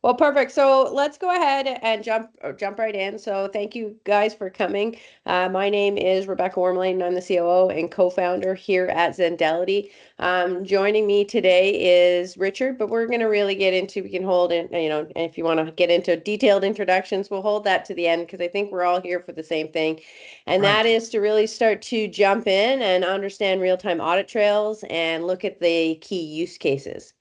Well, perfect. So let's go ahead and jump right in. So thank you guys for coming. My name is Rebecca Wormley, and I'm the COO and co-founder here at Zendelity. Joining me today is Richard, but we're going to really get into, we can hold in, if you want to get into detailed introductions, we'll hold that to the end because I think we're all here for the same thing. And that Right. is to really start to jump in and understand real-time audit trails and look at the key use cases.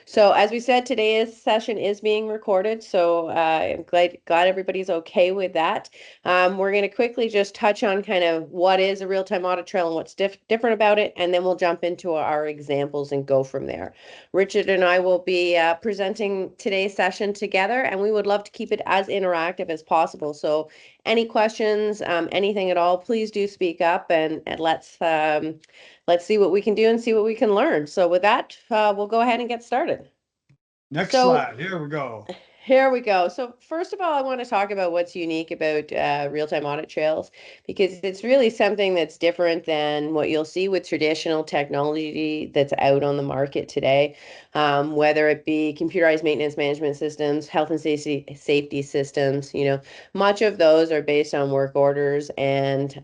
So as we said, today's session is being recorded, so I'm glad everybody's okay with that. We're going to quickly just touch on kind of what is a real-time audit trail and what's different about it, and then we'll jump into our examples and go from there. Richard and I will be presenting today's session together, and we would love to keep it as interactive as possible. So any questions, anything at all, please do speak up, and let's see what we can do and see what we can learn. So with that, we'll go ahead and get started. Next So slide. Here we go. here we go. So first of all, I want to talk about what's unique about real-time audit trails because it's really something that's different than what you'll see with traditional technology that's out on the market today, whether it be computerized maintenance management systems, health and safety systems. Much of those are based on work orders and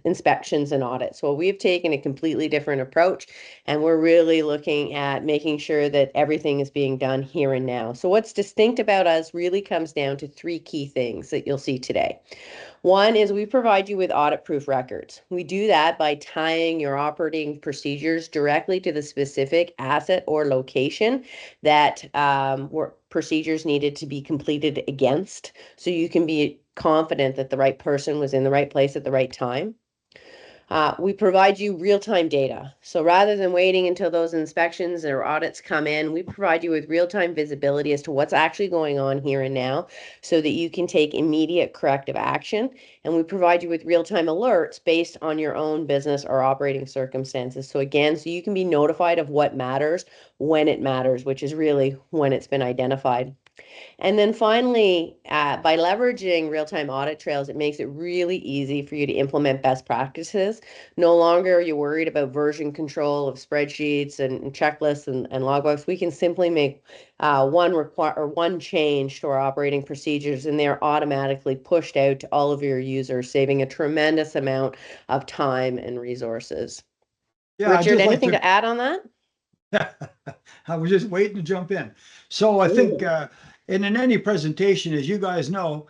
inspections and audits. Well, we've taken a completely different approach, and we're really looking at making sure that everything is being done here and now. So what's distinct about us really comes down to three key things that you'll see today. One is we provide you with audit-proof records. We do that by tying your operating procedures directly to the specific asset or location that were procedures needed to be completed against, so you can be confident that the right person was in the right place at the right time. We provide you real-time data. So rather than waiting until those inspections or audits come in, we provide you with real-time visibility as to what's actually going on here and now so that you can take immediate corrective action. And we provide you with real-time alerts based on your own business or operating circumstances. So again, so you can be notified of what matters when it matters, which is really when it's been identified. And then finally, by leveraging real-time audit trails, it makes it really easy for you to implement best practices. No longer are you worried about version control of spreadsheets and checklists and logbooks. We can simply make one change to our operating procedures, and they're automatically pushed out to all of your users, saving a tremendous amount of time and resources. Yeah, I'd Richard, just like anything to. to add on that? I was just waiting to jump in. So I think Ooh. in any presentation, as you guys know,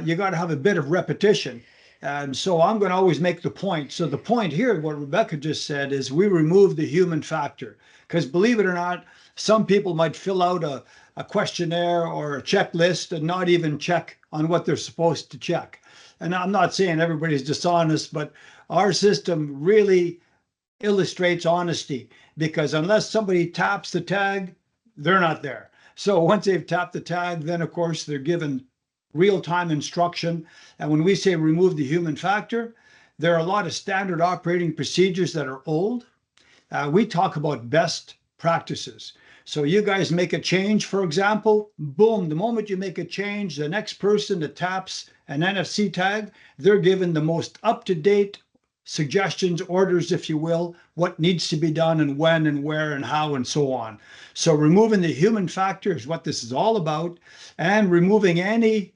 you got to have a bit of repetition. And so I'm going to always make the point. So the point here, what Rebecca just said, is we remove the human factor. Because believe it or not, some people might fill out a questionnaire or a checklist and not even check on what they're supposed to check. And I'm not saying everybody's dishonest, but our system really illustrates honesty because unless somebody taps the tag, they're not there. So once they've tapped the tag, then of course they're given real time instruction. And when we say remove the human factor, there are a lot of standard operating procedures that are old. We talk about best practices. So you guys make a change, for example, boom, the moment you make a change, the next person that taps an NFC tag, they're given the most up to date suggestions, orders, if you will, what needs to be done and when and where and how and so on. So removing the human factor is what this is all about, and removing any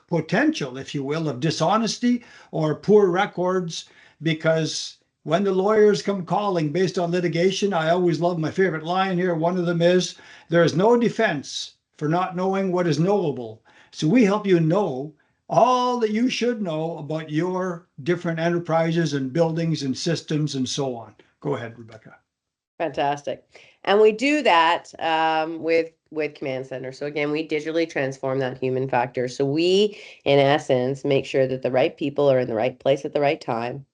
potential, if you will, of dishonesty or poor records, because when the lawyers come calling based on litigation, I always love my favorite line here. One of them is, there is no defense for not knowing what is knowable. So we help you know all that you should know about your different enterprises and buildings and systems and so on. Go ahead, Rebecca. Fantastic. And we do that with Command Center. So again, we digitally transform that human factor. So we, in essence, make sure that the right people are in the right place at the right time,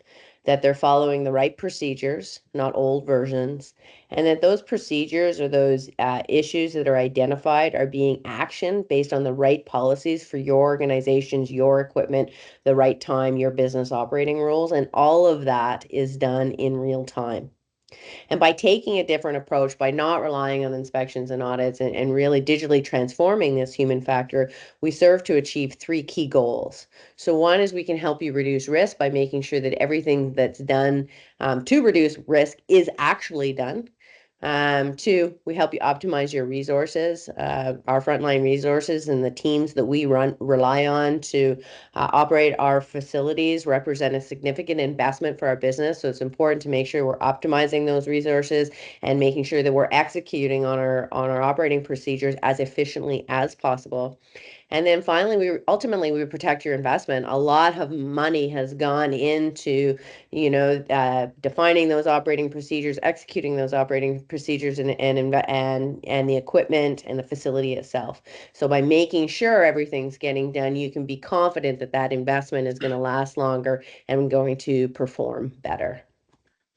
that they're following the right procedures, not old versions, and that those procedures or those issues that are identified are being actioned based on the right policies for your organizations, your equipment, the right time, your business operating rules, and all of that is done in real time. And by taking a different approach, by not relying on inspections and audits and really digitally transforming this human factor, we serve to achieve three key goals. So one is we can help you reduce risk by making sure that everything that's done to reduce risk is actually done. Two, we help you optimize your resources. Our frontline resources and the teams that we rely on to operate our facilities represent a significant investment for our business. So it's important to make sure we're optimizing those resources and making sure that we're executing on our operating procedures as efficiently as possible. And then finally, we protect your investment. A lot of money has gone into, defining those operating procedures, executing those operating procedures, and the equipment and the facility itself. So by making sure everything's getting done, you can be confident that that investment is going to last longer and going to perform better.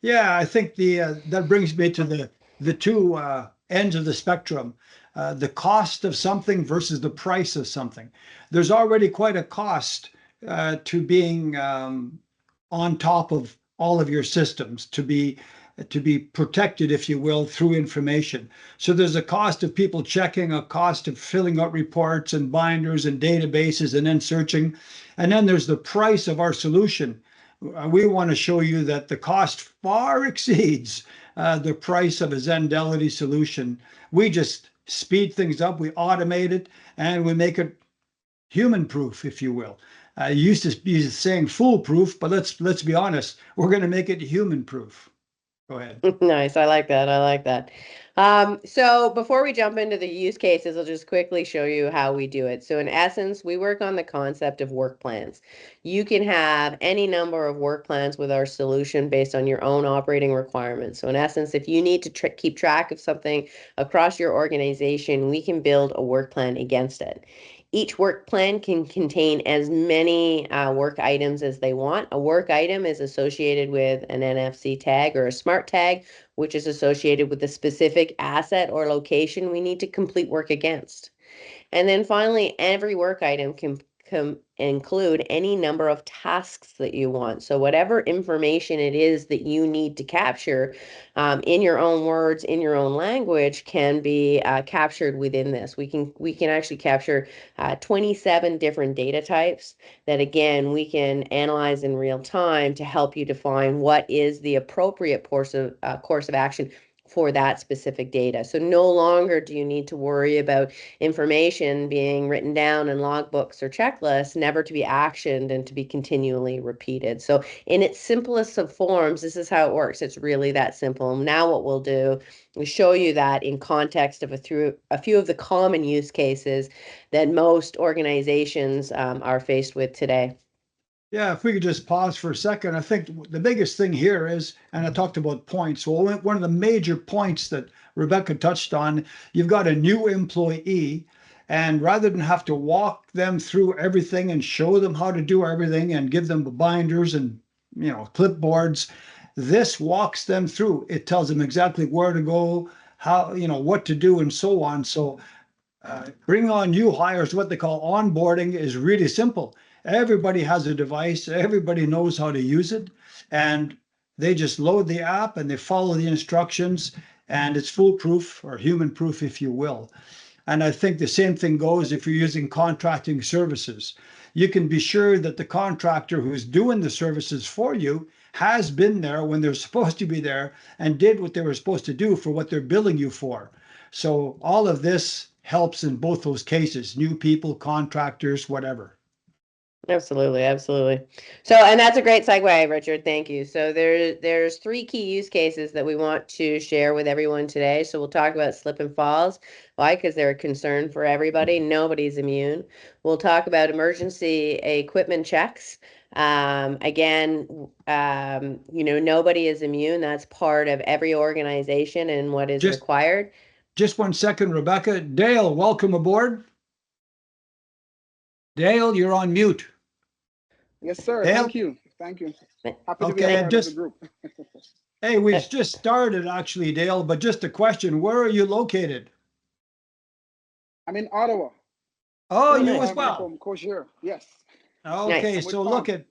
Yeah, I think that brings me to the two ends of the spectrum. The cost of something versus the price of something. There's already quite a cost to being on top of all of your systems, to be protected, if you will, through information. So there's a cost of people checking, a cost of filling out reports and binders and databases and then searching. And then there's the price of our solution. We want to show you that the cost far exceeds the price of a Zendelity solution. We just speed things up, we automate it, and we make it human proof, if you will. You used to be saying foolproof, but let's be honest, we're going to make it human proof. Go ahead. Nice. I like that. I like that. So before we jump into the use cases, I'll just quickly show you how we do it. So in essence, we work on the concept of work plans. You can have any number of work plans with our solution based on your own operating requirements. So in essence, if you need to keep track of something across your organization, we can build a work plan against it. Each work plan can contain as many work items as they want. A work item is associated with an NFC tag or a smart tag, which is associated with the specific asset or location we need to complete work against. And then finally, every work item can include any number of tasks that you want. So whatever information it is that you need to capture in your own words, in your own language, can be captured within this. We can actually capture 27 different data types that again we can analyze in real time to help you define what is the appropriate course of action for that specific data. So no longer do you need to worry about information being written down in logbooks or checklists, never to be actioned and to be continually repeated. So in its simplest of forms, this is how it works. It's really that simple. Now what we'll do is show you that in context of a few of the common use cases that most organizations are faced with today. Yeah, if we could just pause for a second, I think the biggest thing here is, and I talked about points. Well, one of the major points that Rebecca touched on, you've got a new employee, and rather than have to walk them through everything and show them how to do everything and give them binders and clipboards, this walks them through. It tells them exactly where to go, how, what to do, and so on. So bring on new hires, what they call onboarding, is really simple. Everybody has a device, everybody knows how to use it, and they just load the app and they follow the instructions, and it's foolproof or human proof, if you will. And I think the same thing goes if you're using contracting services. You can be sure that the contractor who's doing the services for you has been there when they're supposed to be there and did what they were supposed to do for what they're billing you for. So all of this helps in both those cases, new people, contractors, whatever. Absolutely, absolutely. So, and that's a great segue, Richard. Thank you. So there's three key use cases that we want to share with everyone today. So we'll talk about slip and falls. Why? Because they're a concern for everybody. Nobody's immune. We'll talk about emergency equipment checks. Again, nobody is immune. That's part of every organization and what is Just required. just 1 second, Rebecca. Dale, welcome aboard. Dale, you're on mute. Yes, sir. Dale? Thank you. Thank you. Happy to be a Okay, and part of the just group. hey, we've just started actually, Dale, but just a question. Where are you located? I'm in Ottawa, Oh, Oh, 30 you as nice. kilometers well. from Cochier. Yes. Okay, Nice. I'm with so look fun. at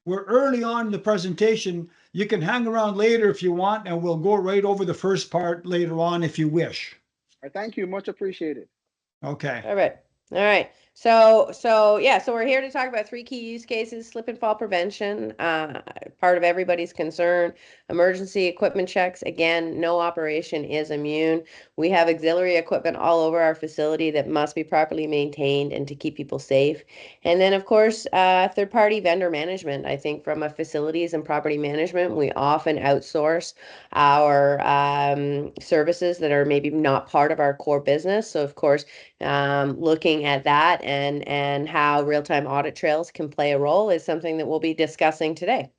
we're early on in the presentation. You can hang around later if you want, and we'll go right over the first part later on if you wish. I thank you. Much appreciated. Okay. All right. All right. So we're here to talk about three key use cases: slip and fall prevention, part of everybody's concern, emergency equipment checks. Again, no operation is immune. We have auxiliary equipment all over our facility that must be properly maintained and to keep people safe. And then, of course, third-party vendor management. I think from a facilities and property management, we often outsource our services that are maybe not part of our core business. So, of course, looking at that and how real-time audit trails can play a role is something that we'll be discussing today.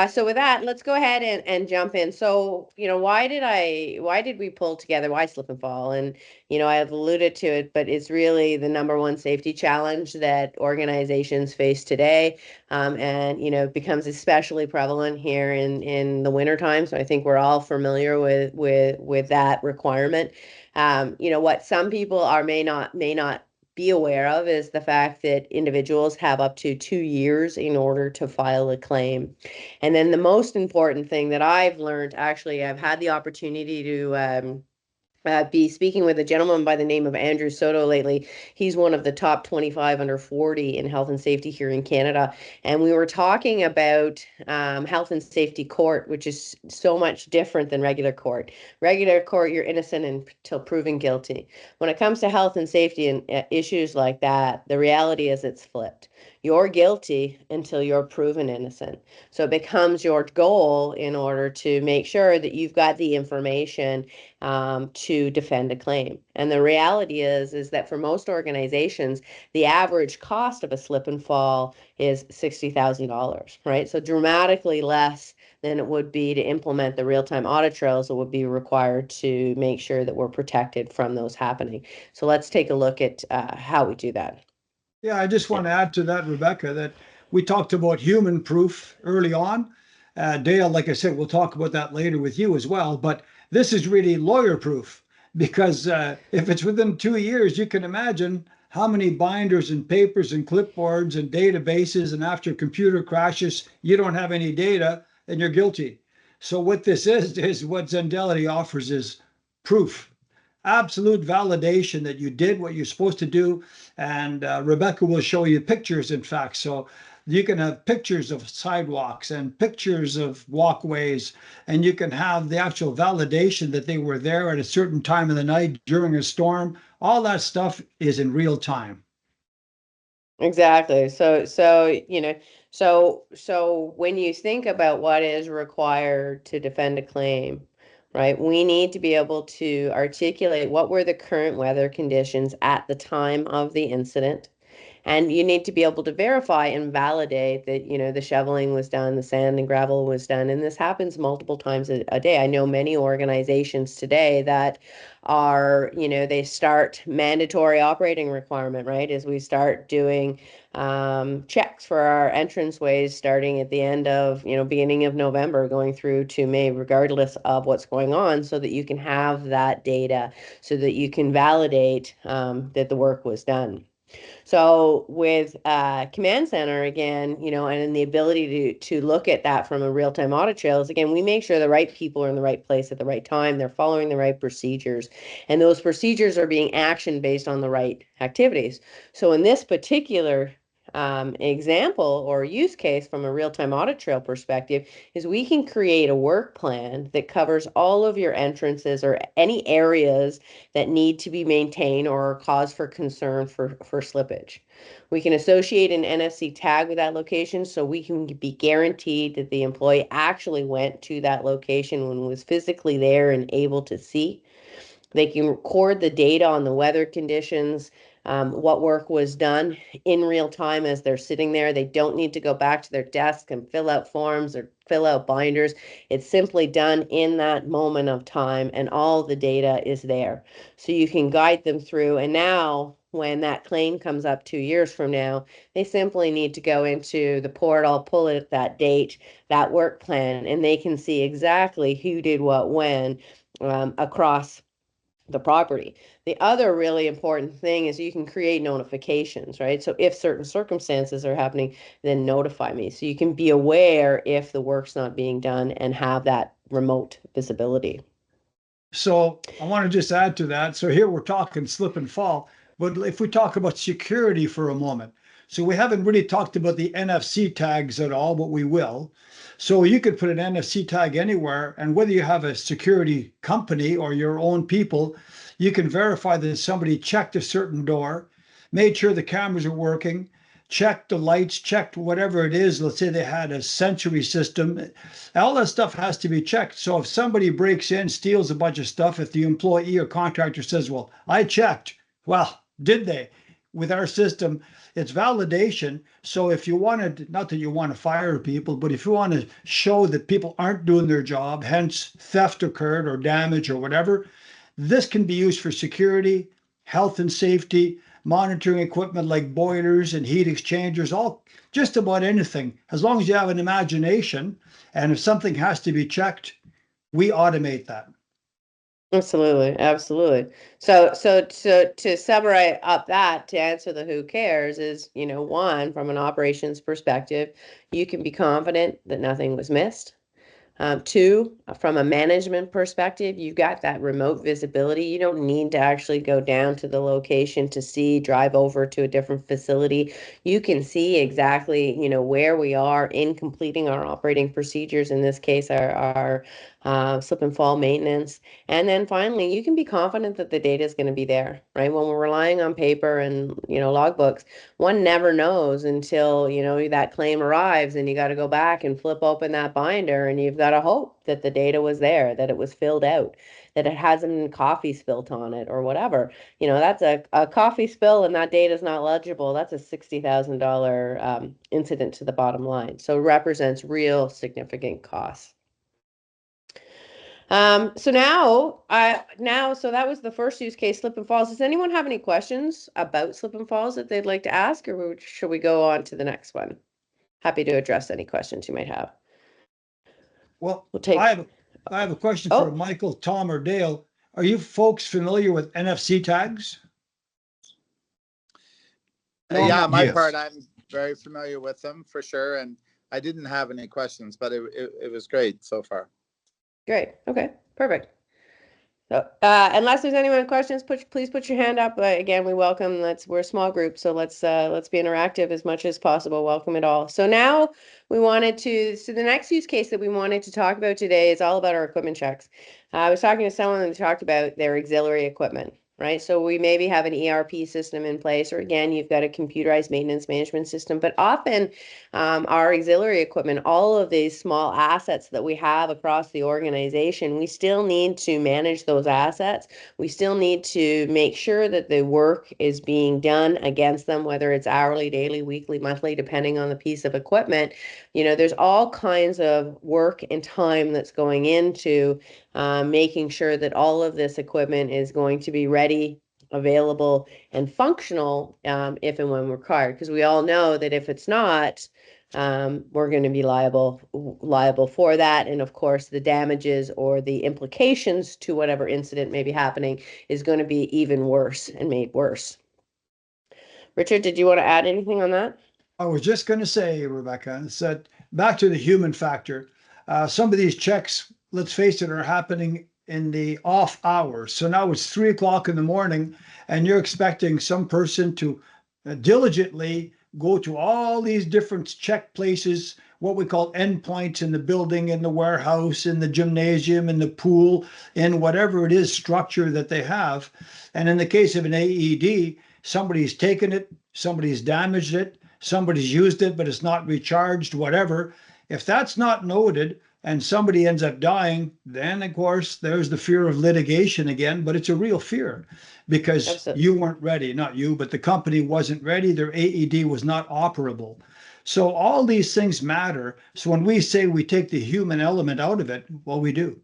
So with that, let's go ahead and jump in. So, why did we pull together? Why slip and fall? And, I've alluded to it, but it's really the number one safety challenge that organizations face today. And, becomes especially prevalent here in the wintertime. So I think we're all familiar with that requirement. What some people may not be aware of is the fact that individuals have up to 2 years in order to file a claim. And then the most important thing that I've learned, actually, I've had the opportunity to be speaking with a gentleman by the name of Andrew Soto lately. He's one of the top 25 under 40 in health and safety here in Canada. And we were talking about health and safety court, which is so much different than regular court. Regular court, you're innocent until proven guilty. When it comes to health and safety and issues like that, the reality is it's flipped. You're guilty until you're proven innocent. So it becomes your goal in order to make sure that you've got the information to defend a claim. And the reality is that for most organizations, the average cost of a slip and fall is $60,000, right? So dramatically less than it would be to implement the real-time audit trails that would be required to make sure that we're protected from those happening. So let's take a look at how we do that. Yeah, I just want to add to that, Rebecca, that we talked about human proof early on. Dale, like I said, we'll talk about that later with you as well. But this is really lawyer proof because if it's within 2 years, you can imagine how many binders and papers and clipboards and databases, and after a computer crashes, you don't have any data and you're guilty. So what this is what Zendelity offers is proof, absolute validation that you did what you're supposed to do. And Rebecca will show you pictures, in fact. So you can have pictures of sidewalks and pictures of walkways, and you can have the actual validation that they were there at a certain time of the night during a storm. All that stuff is in real time. Exactly. So when you think about what is required to defend a claim, right, we need to be able to articulate what were the current weather conditions at the time of the incident. And you need to be able to verify and validate that, the shoveling was done, the sand and gravel was done. And this happens multiple times a day. I know many organizations today that are, they start mandatory operating requirement, right? As we start doing checks for our entranceways starting at the end of, beginning of November, going through to May, regardless of what's going on, so that you can have that data, so that you can validate that the work was done. So with Command Center, again, and the ability to look at that from a real-time audit trails, again, we make sure the right people are in the right place at the right time. They're following the right procedures, and those procedures are being actioned based on the right activities. So in this particular example or use case from a real-time audit trail perspective is we can create a work plan that covers all of your entrances or any areas that need to be maintained or are cause for concern for slippage. We can associate an NFC tag with that location so we can be guaranteed that the employee actually went to that location when was physically there and able to see. They can record the data on the weather conditions, what work was done in real time as they're sitting there. They don't need to go back to their desk and fill out forms or fill out binders. It's simply done in that moment of time, and all the data is there. So you can guide them through. And now, when that claim comes up 2 years from now, they simply need to go into the portal, pull it that date, that work plan, and they can see exactly who did what when across the property. The other really important thing is you can create notifications, right? So if certain circumstances are happening, then notify me. So you can be aware if the work's not being done and have that remote visibility. So I want to just add to that. So here we're talking slip and fall. But if we talk about security for a moment, so we haven't really talked about the NFC tags at all, but we will. So you could put an NFC tag anywhere, and whether you have a security company or your own people, you can verify that somebody checked a certain door, made sure the cameras are working, checked the lights, checked whatever it is. Let's say they had a sensory system. All that stuff has to be checked. So if somebody breaks in, steals a bunch of stuff, if the employee or contractor says, well, I checked, well, did they? With our system, it's validation. So if you wanted, not that you want to fire people, but if you want to show that people aren't doing their job, hence theft occurred or damage or whatever, this can be used for security, health and safety, monitoring equipment like boilers and heat exchangers, all just about anything. As long as you have an imagination, and if something has to be checked, we automate that. Absolutely, absolutely. So to summarize up that, to answer the who cares is, one, from an operations perspective, you can be confident that nothing was missed. Two, from a management perspective, you've got that remote visibility. You don't need to actually go down to the location to see, drive over to a different facility. You can see exactly, where we are in completing our operating procedures, in this case, our slip and fall maintenance. And then finally, you can be confident that the data is going to be there, right? When we're relying on paper and, logbooks, one never knows until, that claim arrives and you got to go back and flip open that binder and you've got to hope that the data was there, that it was filled out, that it hasn't coffee spilt on it or whatever. That's a coffee spill and that data is not legible. That's a $60,000 incident to the bottom line. So it represents real significant costs. So that was the first use case, slip and falls. Does anyone have any questions about slip and falls that they'd like to ask, or should we go on to the next one? Happy to address any questions you might have. Well, We'll take. I have a question for Michael, Tom, or Dale. Are you folks familiar with NFC tags? No, Yeah, not my Yes. part, I'm very familiar with them for sure. And I didn't have any questions, but it was great so far. Great. Okay. Perfect. So, unless there's anyone with questions, please put your hand up. Again, we welcome. We're a small group, so let's be interactive as much as possible. Welcome it all. So now so the next use case that we wanted to talk about today is all about our equipment checks. I was talking to someone and talked about their auxiliary equipment, right? So we maybe have an ERP system in place, or again, you've got a computerized maintenance management system, but often our auxiliary equipment, all of these small assets that we have across the organization, we still need to manage those assets. We still need to make sure that the work is being done against them, whether it's hourly, daily, weekly, monthly, depending on the piece of equipment. There's all kinds of work and time that's going into making sure that all of this equipment is going to be ready, available, and functional if and when required. Because we all know that if it's not, we're going to be liable for that. And of course, the damages or the implications to whatever incident may be happening is going to be even worse and made worse. Richard, did you want to add anything on that? I was just going to say, Rebecca, that back to the human factor. Some of these checks, let's face it, are happening in the off hours. So now it's 3 o'clock in the morning, and you're expecting some person to diligently go to all these different check places, what we call endpoints in the building, in the warehouse, in the gymnasium, in the pool, in whatever it is structure that they have. And in the case of an AED, somebody's taken it, somebody's damaged it, somebody's used it, but it's not recharged, whatever. If that's not noted and somebody ends up dying, then of course there's the fear of litigation again, but it's a real fear because Absolutely. you weren't ready, not you, but the company wasn't ready. Their AED was not operable. So all these things matter. So when we say we take the human element out of it, well, we do.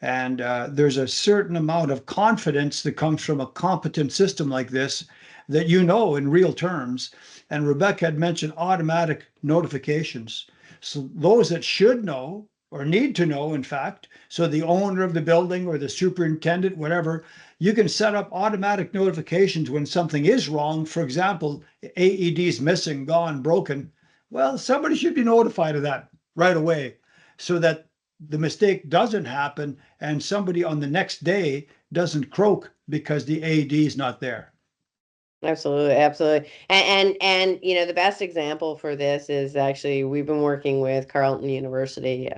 And there's a certain amount of confidence that comes from a competent system like this that in real terms. And Rebecca had mentioned automatic notifications. So those that should know or need to know, in fact, so the owner of the building or the superintendent, whatever, you can set up automatic notifications when something is wrong. For example, AED's missing, gone, broken. Well, somebody should be notified of that right away so that the mistake doesn't happen and somebody on the next day doesn't croak because the AED is not there. Absolutely, absolutely. And you know, the best example for this is actually we've been working with Carleton University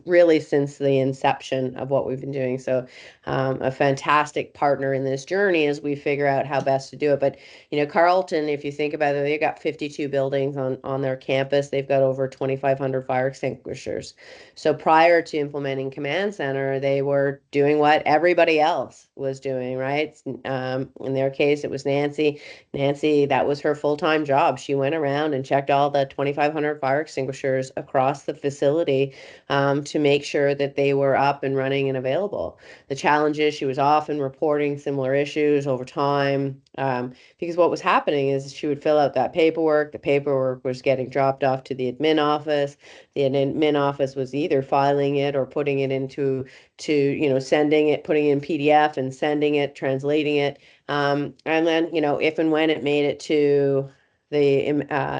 really since the inception of what we've been doing. So a fantastic partner in this journey as we figure out how best to do it. But you know, Carleton, if you think about it, they've got 52 buildings on their campus. They've got over 2,500 fire extinguishers. So prior to implementing Command Center, they were doing what everybody else was doing, right? In their case, it was Nancy, that was her full-time job. She went around and checked all the 2,500 fire extinguishers across the facility to make sure that they were up and running and available. The challenge is she was often reporting similar issues over time because what was happening is she would fill out that paperwork. The paperwork was getting dropped off to the admin office. The admin office was either filing it or putting it into sending it, putting it in PDF and sending it, translating it. And then, you know, if and when it made it to the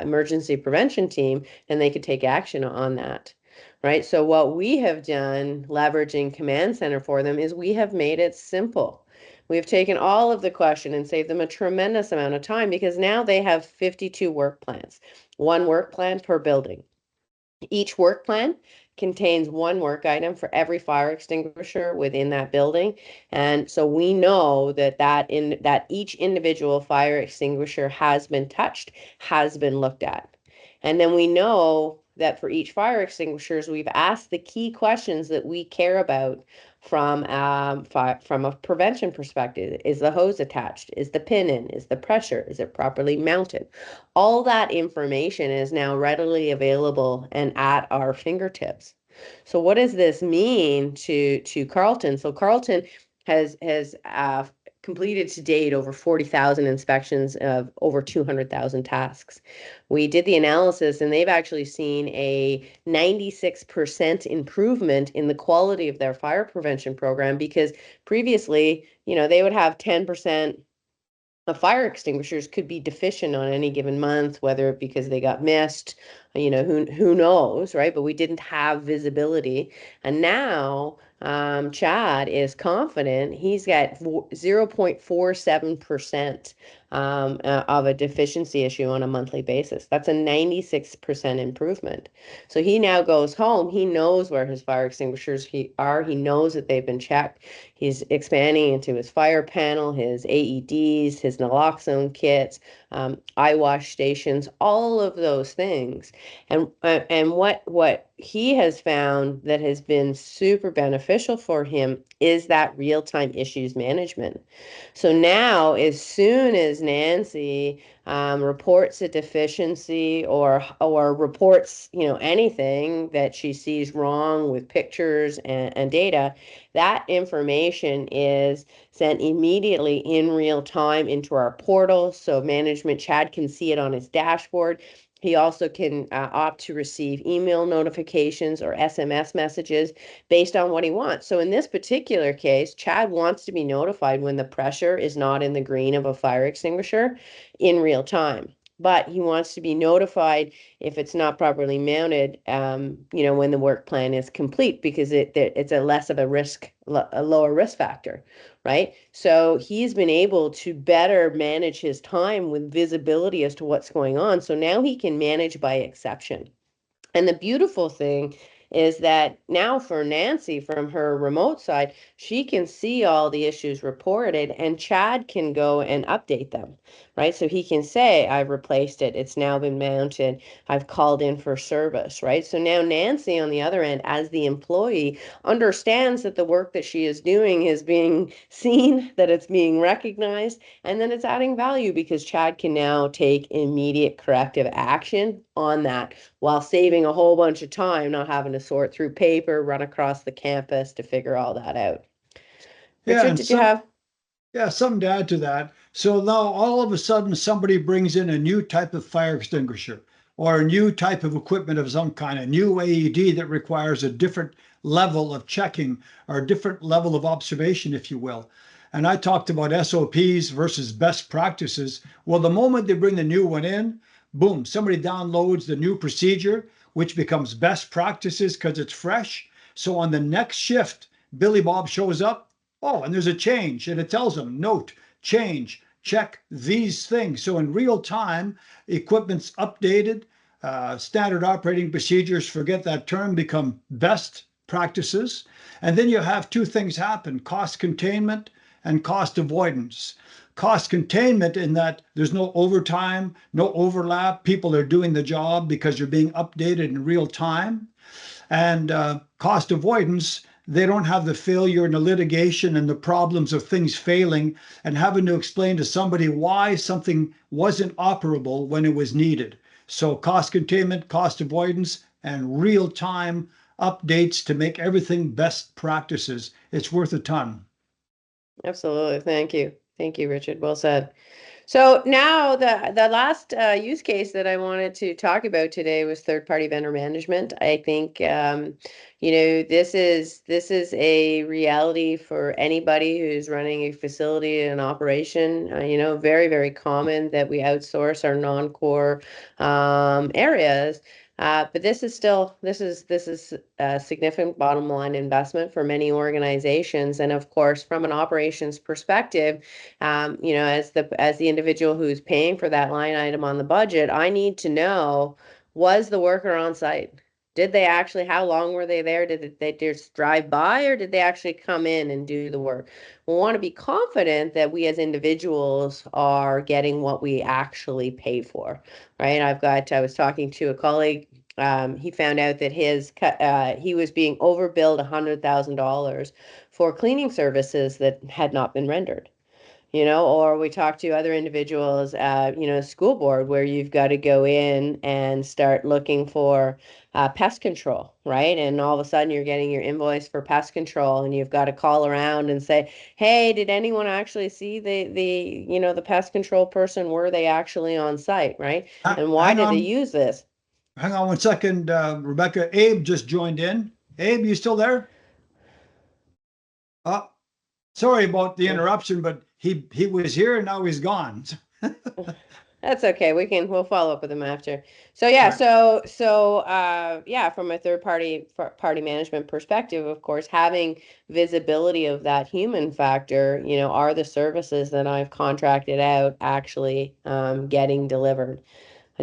emergency prevention team, then they could take action on that. Right. So what we have done, leveraging Command Center for them, is we have made it simple. We've taken all of the question and saved them a tremendous amount of time because now they have 52 work plans, one work plan per building. Each work plan contains one work item for every fire extinguisher within that building. And so we know that each individual fire extinguisher has been touched, has been looked at. And then we know that for each fire extinguishers, we've asked the key questions that we care about from a prevention perspective. Is the hose attached? Is the pin in? Is the pressure? Is it properly mounted? All that information is now readily available and at our fingertips. So what does this mean to Carleton? So Carleton has completed to date over 40,000 inspections of over 200,000 tasks. We did the analysis and they've actually seen a 96% improvement in the quality of their fire prevention program because previously, you know, they would have 10% of fire extinguishers could be deficient on any given month, whether because they got missed, you know, who knows, right? But we didn't have visibility. And now Chad is confident he's got 0.47% of a deficiency issue on a monthly basis. That's a 96% improvement. So he now goes home. He knows where his fire extinguishers are. He knows that they've been checked. He's expanding into his fire panel, his AEDs, his naloxone kits, eye wash stations, all of those things. And what he has found that has been super beneficial for him is that real-time issues management. So now, as soon as Nancy reports a deficiency or reports, you know, anything that she sees wrong with pictures and data, that information is sent immediately in real time into our portal. So management Chad can see it on his dashboard. He also can opt to receive email notifications or SMS messages based on what he wants. So in this particular case, Chad wants to be notified when the pressure is not in the green of a fire extinguisher in real time. But he wants to be notified if it's not properly mounted, you know, when the work plan is complete because it's a less of a risk, a lower risk factor, right? So he's been able to better manage his time with visibility as to what's going on. So now he can manage by exception. And the beautiful thing is that now for Nancy from her remote side, she can see all the issues reported and Chad can go and update them, right? So he can say, I've replaced it. It's now been mounted. I've called in for service, right? So now Nancy on the other end, as the employee, understands that the work that she is doing is being seen, that it's being recognized, and then it's adding value because Chad can now take immediate corrective action on that while saving a whole bunch of time, not having to sort through paper, run across the campus to figure all that out. Yeah, Richard, and did you have? something to add to that. So now all of a sudden somebody brings in a new type of fire extinguisher or a new type of equipment of some kind, a new AED that requires a different level of checking or a different level of observation, if you will. And I talked about SOPs versus best practices. Well, the moment they bring the new one in, boom, somebody downloads the new procedure, which becomes best practices because it's fresh. So on the next shift, Billy Bob shows up. Oh, and there's a change, and it tells them, note, change, check these things. So in real time, equipment's updated, standard operating procedures, forget that term, become best practices. And then you have two things happen: cost containment and cost avoidance. Cost containment in that there's no overtime, no overlap. People are doing the job because you're being updated in real time. And cost avoidance, they don't have the failure and the litigation and the problems of things failing and having to explain to somebody why something wasn't operable when it was needed. So cost containment, cost avoidance, and real-time updates to make everything best practices. It's worth a ton. Absolutely. Thank you. Thank you, Richard. Well said. So now the last use case that I wanted to talk about today was third-party vendor management. I think this is a reality for anybody who's running a facility and operation. Very, very common that we outsource our non-core areas. But this is a significant bottom line investment for many organizations, and of course, from an operations perspective, as the individual who's paying for that line item on the budget, I need to know, was the worker on site? Did they actually, how long were they there? Did they just drive by, or did they actually come in and do the work? We want to be confident that we as individuals are getting what we actually pay for, right? I was talking to a colleague. He found out that he was being overbilled $100,000 for cleaning services that had not been rendered. Or we talk to other individuals at, school board, where you've got to go in and start looking for pest control, right? And all of a sudden you're getting your invoice for pest control, and you've got to call around and say, hey, did anyone actually see the pest control person? Were they actually on site, right? And why Hang did they on, use this? hang on one second, Rebecca. Abe just joined in. Abe, you still there? Uh, Sorry about the interruption, but he was here and now he's gone. That's okay. We'll follow up with them after. So All yeah, right. from a third party management perspective, of course, having visibility of that human factor, are the services that I've contracted out actually getting delivered?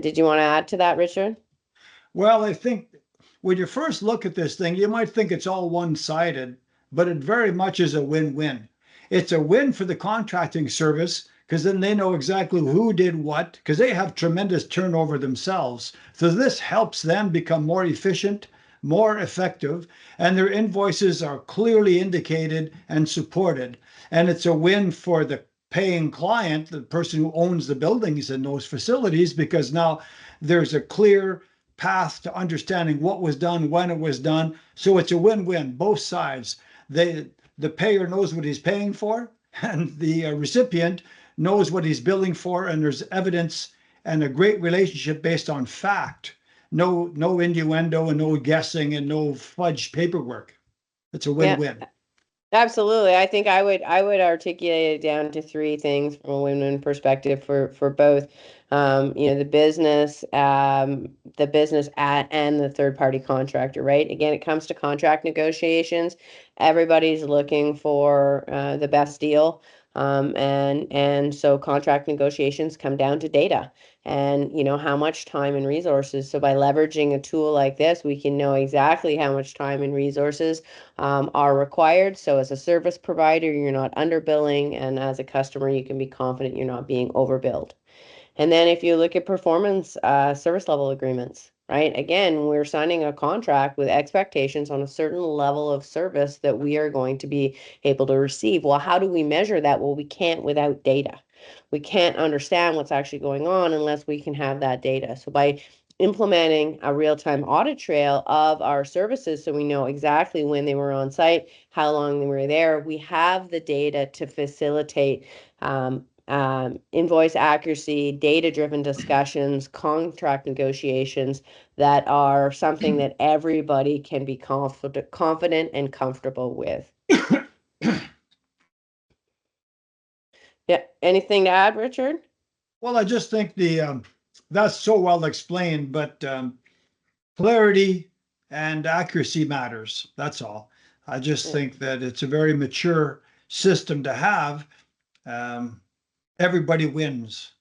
Did you want to add to that, Richard? Well, I think when you first look at this thing, you might think it's all one-sided, but it very much is a win-win. It's a win for the contracting service because then they know exactly who did what, because they have tremendous turnover themselves. So this helps them become more efficient, more effective, and their invoices are clearly indicated and supported. And it's a win for the paying client, the person who owns the buildings in those facilities, because now there's a clear path to understanding what was done, when it was done. So it's a win-win, both sides. The payer knows what he's paying for, and the recipient knows what he's billing for, and there's evidence and a great relationship based on fact. No innuendo and no guessing and no fudged paperwork. It's a Yeah. win-win. Absolutely. I think I would articulate it down to three things from a win-win perspective for both the business and the third party contractor, right? Again, it comes to contract negotiations. Everybody's looking for the best deal. And so contract negotiations come down to data and how much time and resources. So by leveraging a tool like this, we can know exactly how much time and resources are required. So as a service provider, you're not underbilling, and as a customer, you can be confident you're not being overbilled. And then if you look at performance service level agreements, right? Again, we're signing a contract with expectations on a certain level of service that we are going to be able to receive. Well, how do we measure that? Well, we can't without data. We can't understand what's actually going on unless we can have that data. So by implementing a real-time audit trail of our services so we know exactly when they were on site, how long they were there, we have the data to facilitate invoice accuracy, data-driven discussions, contract negotiations that are something that everybody can be confident and comfortable with. Yeah. Anything to add, Richard? Well, I just think that's so well explained, but clarity and accuracy matters. That's all. I just think that it's a very mature system to have. everybody wins.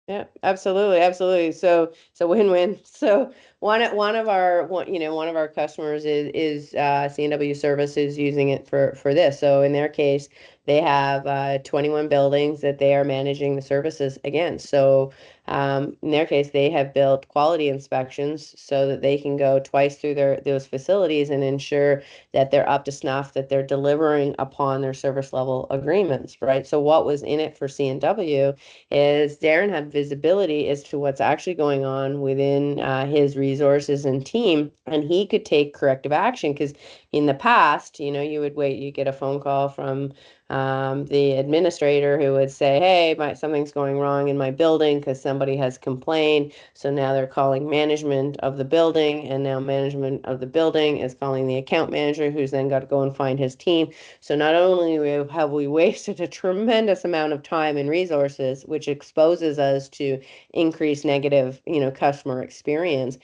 Yeah, absolutely, absolutely. So win-win. So one of our customers is C&W Services using it for this. So in their case, they have 21 buildings that they are managing the services against. So in their case, they have built quality inspections so that they can go twice through those facilities and ensure that they're up to snuff, that they're delivering upon their service level agreements, right? So what was in it for C&W is Darren had visibility as to what's actually going on within his resources and team, and he could take corrective action. Because in the past, you would wait, you get a phone call from the administrator who would say, "Hey, something's going wrong in my building because somebody has complained." So now they're calling management of the building, and now management of the building is calling the account manager, who's then got to go and find his team. So not only have we wasted a tremendous amount of time and resources, which exposes us to increased negative, customer experience.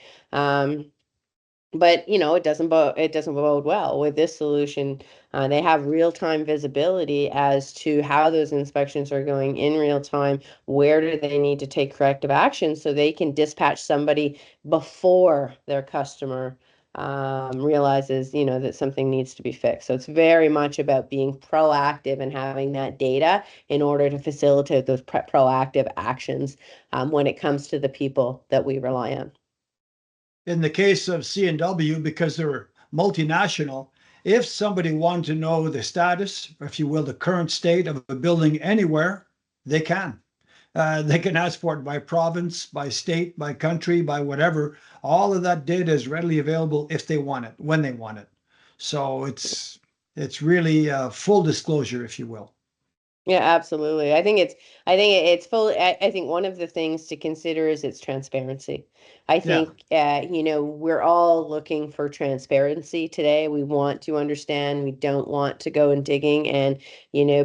But it doesn't bode well with this solution. They have real-time visibility as to how those inspections are going in real time. Where do they need to take corrective action so they can dispatch somebody before their customer realizes, that something needs to be fixed. So it's very much about being proactive and having that data in order to facilitate those proactive actions when it comes to the people that we rely on. In the case of C&W, because they're multinational, if somebody wanted to know the status, or if you will, the current state of a building anywhere, they can. They can ask for it by province, by state, by country, by whatever. All of that data is readily available if they want it, when they want it. So it's really full disclosure, if you will. Yeah, absolutely. I think it's full. I think one of the things to consider is its transparency. I Yeah. think we're all looking for transparency today. We want to understand. We don't want to go and digging. And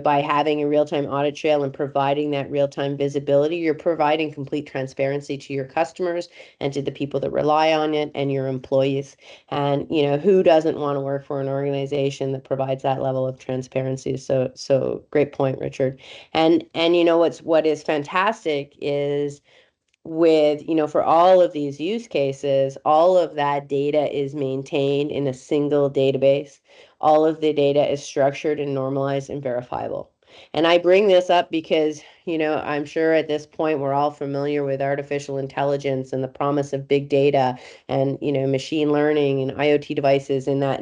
by having a real-time audit trail and providing that real-time visibility, you're providing complete transparency to your customers and to the people that rely on it and your employees. And who doesn't want to work for an organization that provides that level of transparency? So great point, Richard. And what is fantastic is with for all of these use cases, all of that data is maintained in a single database. All of the data is structured and normalized and verifiable. And I bring this up because I'm sure at this point we're all familiar with artificial intelligence and the promise of big data and machine learning and IoT devices and that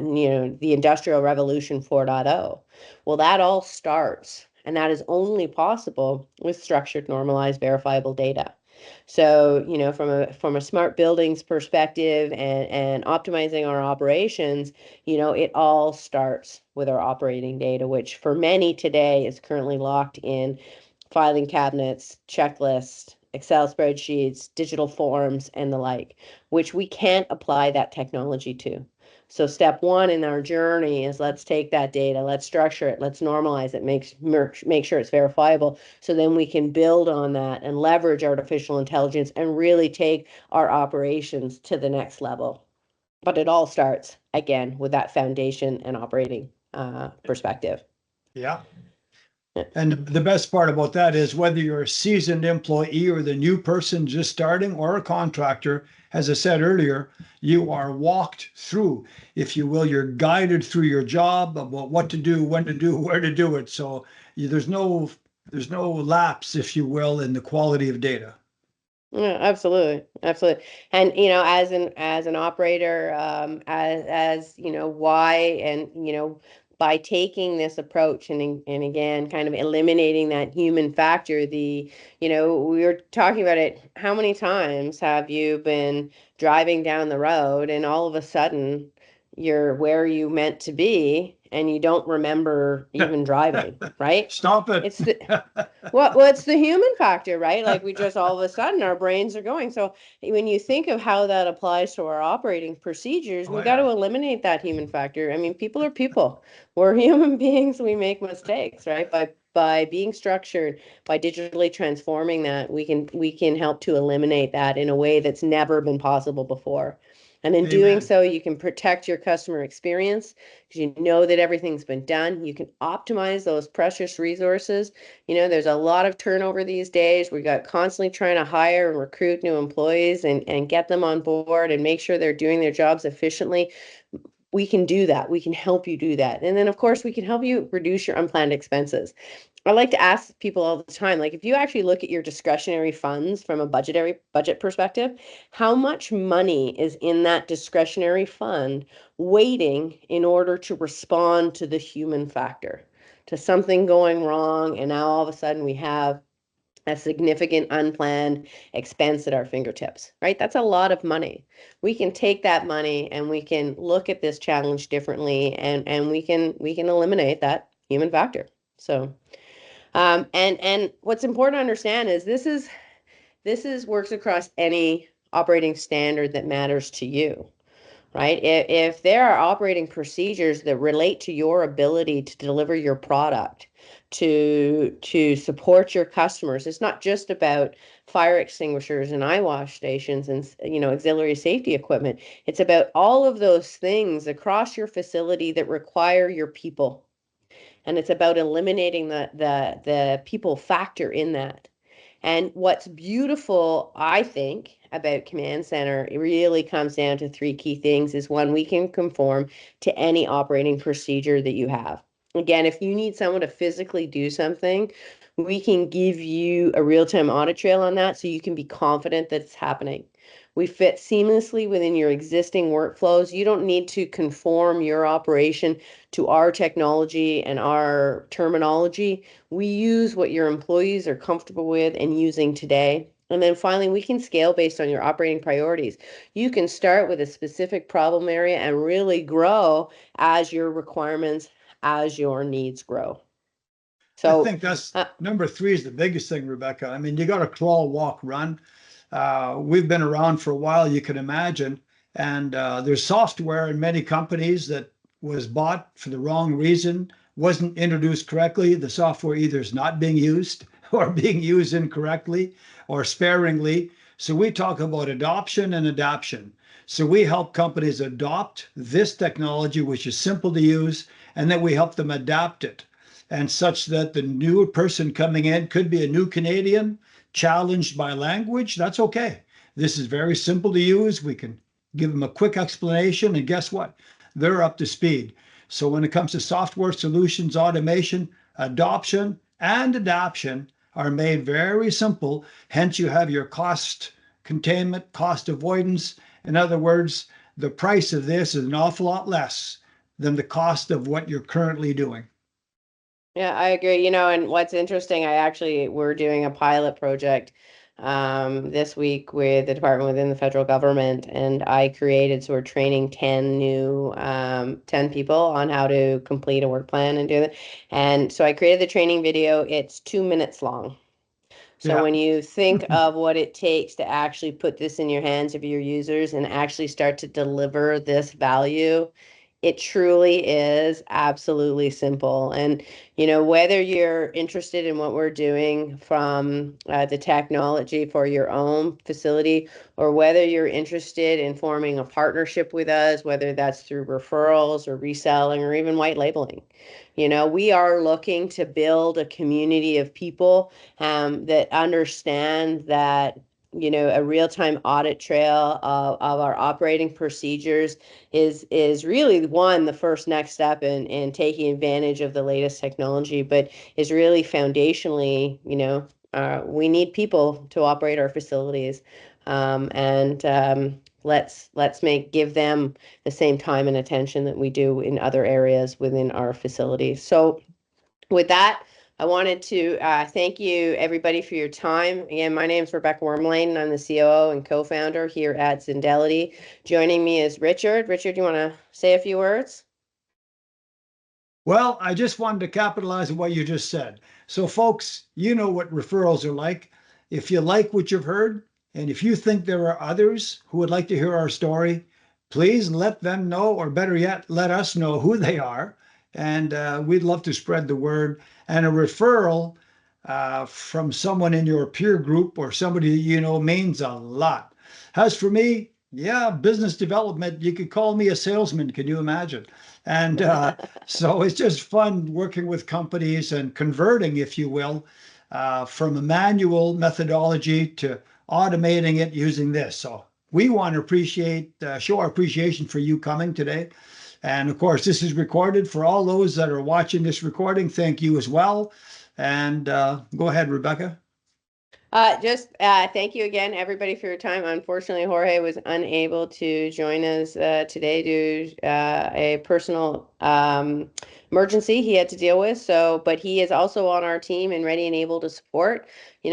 the industrial revolution 4.0. Well, that all starts, and that is only possible with structured, normalized, verifiable data. So, from a smart buildings perspective and optimizing our operations, it all starts with our operating data, which for many today is currently locked in filing cabinets, checklists, Excel spreadsheets, digital forms, and the like, which we can't apply that technology to. So step one in our journey is let's take that data, let's structure it, let's normalize it, make sure it's verifiable, so then we can build on that and leverage artificial intelligence and really take our operations to the next level. But it all starts, again, with that foundation and operating perspective. Yeah. And the best part about that is whether you're a seasoned employee or the new person just starting or a contractor, as I said earlier, you are walked through, if you will, you're guided through your job about what to do, when to do, where to do it. So there's no lapse, if you will, in the quality of data. Yeah, absolutely, absolutely. And as an operator, why and by taking this approach and again kind of eliminating that human factor, we were talking about it. How many times have you been driving down the road and all of a sudden you're where you meant to be and you don't remember even driving, right? Stop it. It's the well, it's the human factor, right? Like we just all of a sudden our brains are going. So when you think of how that applies to our operating procedures, Oh, we got to yeah. eliminate that human factor. I mean, people are people. We're human beings. We make mistakes, right? By being structured, by digitally transforming that, we can help to eliminate that in a way that's never been possible before. And in doing Amen. so, you can protect your customer experience because you know that everything's been done. You can optimize those precious resources. You know, there's a lot of turnover these days. We got constantly trying to hire and recruit new employees and get them on board and make sure they're doing their jobs efficiently. We can do that. We can help you do that. And then, of course, we can help you reduce your unplanned expenses. I like to ask people all the time, like if you actually look at your discretionary funds from a budget perspective, how much money is in that discretionary fund waiting in order to respond to the human factor, to something going wrong, and now all of a sudden we have a significant unplanned expense at our fingertips, right? That's a lot of money. We can take that money and we can look at this challenge differently and we can eliminate that human factor. So and what's important to understand is this is works across any operating standard that matters to you, right? If there are operating procedures that relate to your ability to deliver your product, to support your customers, it's not just about fire extinguishers and eye wash stations and auxiliary safety equipment. It's about all of those things across your facility that require your people, and it's about eliminating the people factor in that. And what's beautiful, I think, about Command Center, it really comes down to three key things. Is one, we can conform to any operating procedure that you have. Again, if you need someone to physically do something, we can give you a real-time audit trail on that so you can be confident that it's happening. We fit seamlessly within your existing workflows. You don't need to conform your operation to our technology and our terminology. We use what your employees are comfortable with and using today. And then finally, we can scale based on your operating priorities. You can start with a specific problem area and really grow as your requirements, as your needs grow. I So, think that's number three is the biggest thing, Rebecca. I mean, you got to crawl, walk, run. We've been around for a while, you can imagine. And there's software in many companies that was bought for the wrong reason, wasn't introduced correctly. The software either is not being used or being used incorrectly or sparingly. So we talk about adoption and adaption. So we help companies adopt this technology, which is simple to use, and then we help them adapt it. And such that the new person coming in could be a new Canadian challenged by language. That's okay. This is very simple to use. We can give them a quick explanation, and guess what? They're up to speed. So when it comes to software solutions, automation, adoption, and adaption are made very simple. Hence, you have your cost containment, cost avoidance. In other words, the price of this is an awful lot less than the cost of what you're currently doing. yeah, I agree. And what's interesting, we're doing a pilot project this week with the department within the federal government, and I created, so we're training 10 people on how to complete a work plan and do it. And so I created the training video. It's 2 minutes long. So Yeah. when you think of what it takes to actually put this in your hands of your users and actually start to deliver this value, it truly is absolutely simple. And, whether you're interested in what we're doing from the technology for your own facility, or whether you're interested in forming a partnership with us, whether that's through referrals or reselling or even white labeling, we are looking to build a community of people that understand that a real-time audit trail of our operating procedures is really the first next step in taking advantage of the latest technology, but is really foundationally, we need people to operate our facilities, and let's give them the same time and attention that we do in other areas within our facilities. So with that, I wanted to thank you, everybody, for your time. Again, my name is Rebecca Wormlane, and I'm the COO and co-founder here at Zendelity. Joining me is Richard. Richard, do you want to say a few words? Well, I just wanted to capitalize on what you just said. So, folks, you know what referrals are like. If you like what you've heard, and if you think there are others who would like to hear our story, please let them know, or better yet, let us know who they are. And we'd love to spread the word. And a referral from someone in your peer group or somebody you know means a lot. As for me, Yeah, business development. You could call me a salesman. Can you imagine? And so it's just fun working with companies and converting, if you will, from a manual methodology to automating it using this. So we want to show our appreciation for you coming today. And of course, this is recorded for all those that are watching this recording. Thank you as well. And go ahead, Rebecca. Just thank you again, everybody, for your time. Unfortunately, Jorge was unable to join us today due to a personal emergency he had to deal with. So, but he is also on our team and ready and able to support. We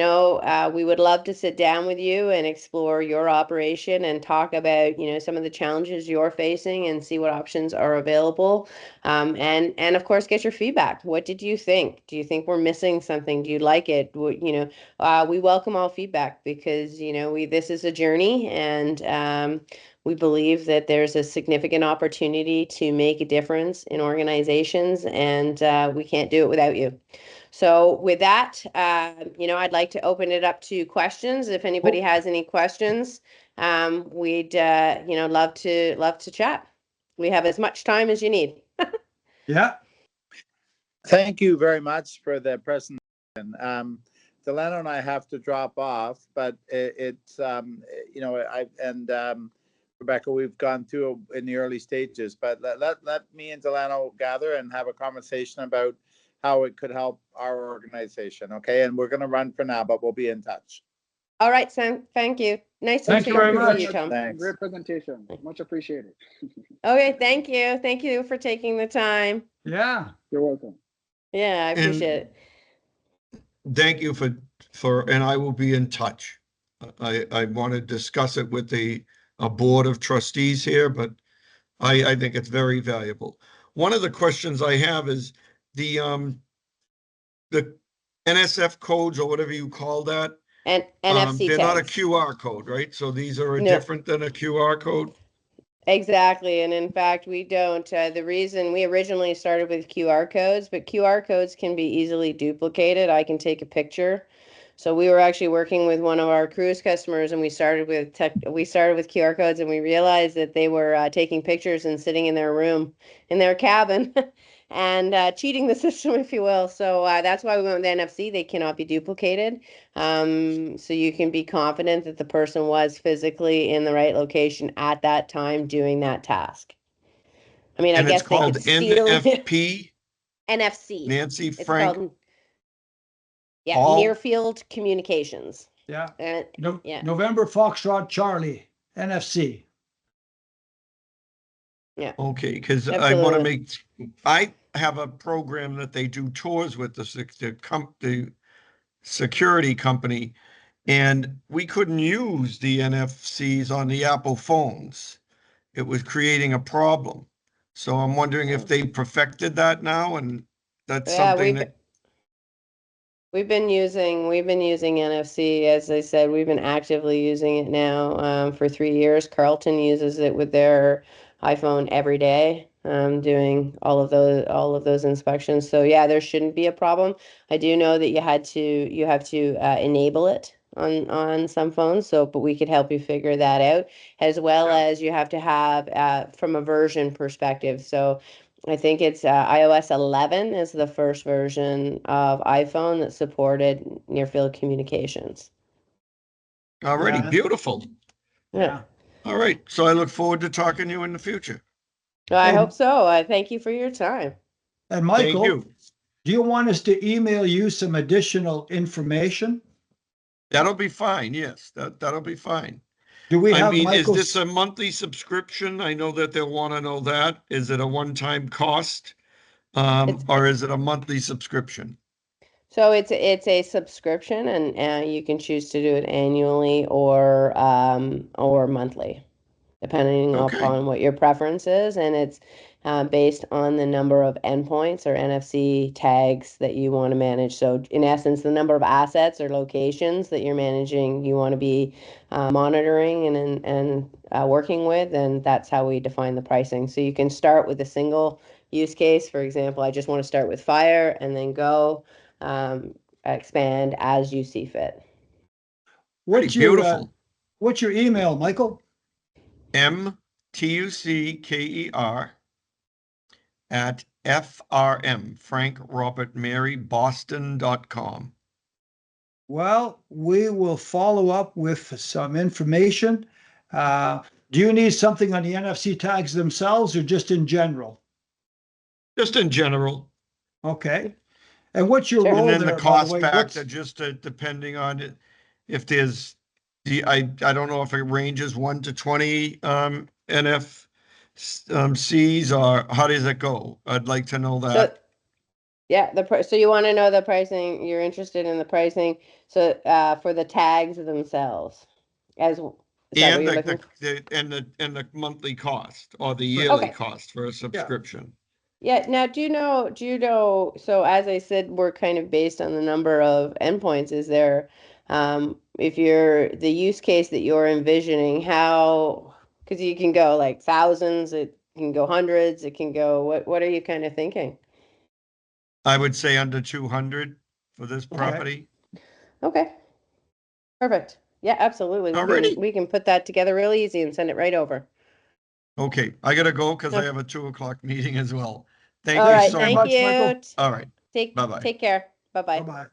would love to sit down with you and explore your operation and talk about, some of the challenges you're facing and see what options are available. And of course, get your feedback. What did you think? Do you think we're missing something? Do you like it? We welcome all feedback because this is a journey, and we believe that there's a significant opportunity to make a difference in organizations, and we can't do it without you. So with that, I'd like to open it up to questions. If anybody has any questions, we'd love to chat. We have as much time as you need. Yeah. Thank you very much for the presentation. Delano and I have to drop off, but Rebecca, we've gone through in the early stages, but let me and Delano gather and have a conversation about how it could help our organization. Okay. And we're going to run for now, but we'll be in touch. All right, Sam. Thank you. Nice to Thank you very see much. you, Tom. Thanks. Great presentation. Much appreciated. Okay, thank you. Thank you for taking the time. Yeah. You're welcome. Yeah, I appreciate it. Thank you and I will be in touch. I want to discuss it with a board of trustees here, but I think it's very valuable. One of the questions I have is the NSF codes or whatever you call that. And NFC they're not a tags. QR code, right? So these are No. different than a QR code. Exactly. And in fact, we don't. The reason we originally started with QR codes, but QR codes can be easily duplicated. I can take a picture. So we were actually working with one of our cruise customers, and we started with QR codes, and we realized that they were taking pictures and sitting in their room, in their cabin, and cheating the system, if you will. So that's why we went with NFC. They cannot be duplicated. So you can be confident that the person was physically in the right location at that time doing that task. I mean, I And it's guess they called could steal NFP, NFC. Nancy It's Frank. called All near field communications. Yeah. Yeah. November Foxtrot Charlie, NFC. Yeah. Okay, because I want to Absolutely. I have a program that they do tours with the security company, and we couldn't use the NFCs on the Apple phones. It was creating a problem. So I'm wondering if they perfected that now, and that's Yeah, something that we've been using NFC. As I said, we've been actively using it now for 3 years. Carlton uses it with their iPhone every day, doing all of those inspections. So yeah, there shouldn't be a problem. I do know that you have to enable it on some phones. So, but we could help you figure that out, as well as you have to have from a version perspective. So I think it's iOS 11 is the first version of iPhone that supported near field communications. already Yeah. beautiful. Yeah. All right. So I look forward to talking to you in the future. I Hey, hope so. I thank you for your time. And Thank Michael, you. do you want us to email you some additional information? That'll be fine. Yes, that'll be fine. Do we I have mean, is Michael's? this a monthly subscription? I know that they'll want to know that. Is it a one-time cost? It's Or is it a monthly subscription? So it's a subscription, and you can choose to do it annually or monthly, depending Okay. upon what your preference is, and it's based on the number of endpoints or NFC tags that you want to manage. So in essence, the number of assets or locations that you're managing, you want to be monitoring and working with, and that's how we define the pricing. So you can start with a single use case. For example, I just want to start with fire and then go expand as you see fit. Pretty What's your beautiful. what's your email, Michael? MTUCKER at FRM, Frank Robert Mary Boston.com. Well, we will follow up with some information. Do you need something on the NFC tags themselves or just in general? Just in general. Okay. And what's your Sure. And role then the there, by the cost way? factor, just depending on it, if there's I don't know if it ranges 1 to 20 NFCs, or how does it go? I'd like to know So, that. yeah, so you want to know the pricing, you're interested in the pricing, so, for the tags themselves, is that what And you're looking for? and the monthly cost or the Right. yearly Okay. cost for a subscription. Yeah, now so as I said, we're kind of based on the number of endpoints. Is there, if you're the use case that you're envisioning, how, because you can go like thousands, it can go hundreds, it can go, what are you kind of thinking? I would say under 200 for this property. Okay, perfect. Yeah, absolutely. Alrighty. We can put that together real easy and send it right over. Okay, I gotta go because I Okay. have a 2 o'clock meeting as well. Thank All you right, so thank much. you. Michael. All right, bye-bye. Take care. Bye-bye. Bye-bye.